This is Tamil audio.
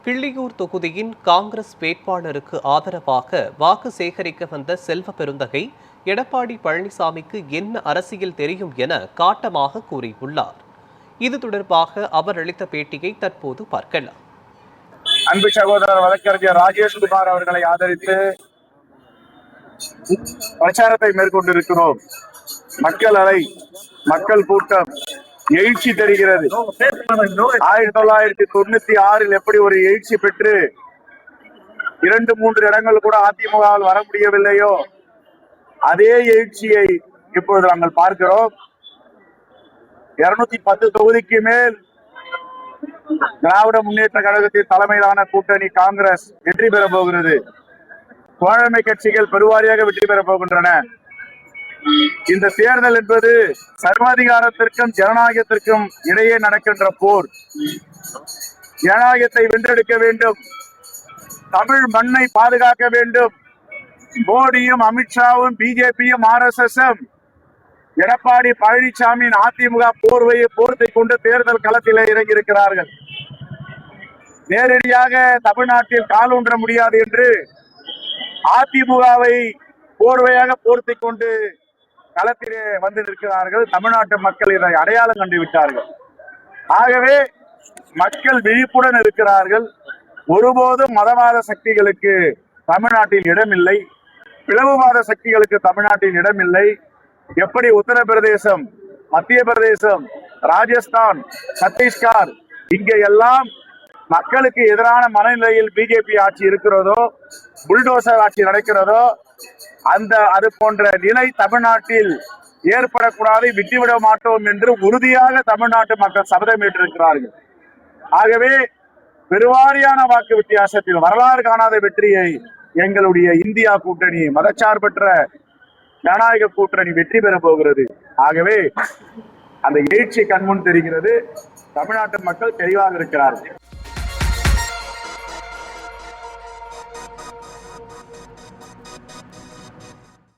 கிள்ளியூர் தொகுதியின் காங்கிரஸ் வேட்பாளருக்கு ஆதரவாக வாக்கு சேகரிக்க வந்த செல்வ பெருந்தகை எடப்பாடி பழனிசாமிக்கு என்ன அரசியல் தெரியும் என காட்டமாக கூறியுள்ளார். இது தொடர்பாக அவர் அளித்த பேட்டியை தற்போது பார்க்கலாம். அன்பு சகோதரர் வழக்கறிஞர் ராஜேஷ்குமார் அவர்களை ஆதரித்து பிரச்சாரத்தை மேற்கொண்டிருக்கிறோம். மக்கள் அலை, மக்கள் கூட்டம் எழுச்சி தெரிகிறது. 1996 எப்படி ஒரு எழுச்சி பெற்று 2-3 இடங்கள் கூட அதிமுகவில் வர முடியவில்லையோ அதே எழுச்சியை இப்பொழுது நாங்கள் பார்க்கிறோம். 210 தொகுதிக்கு மேல் திராவிட முன்னேற்ற கழகத்தின் தலைமையிலான கூட்டணி காங்கிரஸ் வெற்றி பெற போகிறது. தோழமை கட்சிகள் பெருவாரியாக வெற்றி பெற போகின்றன. இந்த தேர்தல் என்பது சர்வாதிகாரத்திற்கும் ஜனநாயகத்திற்கும் இடையே நடக்கின்ற போர். ஜனநாயகத்தை வென்றெடுக்க வேண்டும், தமிழ் மண்ணை பாதுகாக்க வேண்டும். மோடியும் அமித்ஷாவும் பிஜேபியும் RSSம் எடப்பாடி பழனிசாமியின் அதிமுக போர்வையை போர்த்திக் கொண்டு தேர்தல் களத்திலே இறங்கி இருக்கிறார்கள். நேரடியாக தமிழ்நாட்டில் கால் ஊன்ற முடியாது என்று அதிமுகவை போர்வையாக போர்த்திக் கொண்டு களத்திலே வந்து நிற்கிறார்கள். தமிழ்நாட்டு மக்கள் இதை அடையாளம் கண்டு விட்டார்கள். ஆகவே மக்கள் விழிப்புடன் இருக்கிறார்கள். ஒருபோதும் மதவாத சக்திகளுக்கு தமிழ்நாட்டில் இடமில்லை, பிளவுவாத சக்திகளுக்கு தமிழ்நாட்டில் இடமில்லை. எப்படி உத்தரப்பிரதேசம், மத்திய பிரதேசம், ராஜஸ்தான், சத்தீஸ்கர் இங்கே எல்லாம் மக்களுக்கு எதிரான மனநிலையில் பிஜேபி ஆட்சி இருக்கிறதோ, புல்டோசர் ஆட்சி நடக்கிறதோ, அது போன்ற நிலை தமிழ்நாட்டில் ஏற்படக்கூடாது, விட்டுவிட மாட்டோம் என்று உறுதியாக தமிழ்நாட்டு மக்கள் சபதம் ஏற்றிருக்கிறார்கள். ஆகவே பெருவாரியான வாக்கு வித்தியாசத்தில் வரலாறு காணாத வெற்றியை எங்களுடைய இந்தியா கூட்டணி, மதச்சார்பற்ற ஜனநாயக கூட்டணி வெற்றி பெற போகிறது. ஆகவே அந்த எழுச்சி கண்முன் தெரிகிறது. தமிழ்நாட்டு மக்கள் தெளிவாக இருக்கிறார்கள்.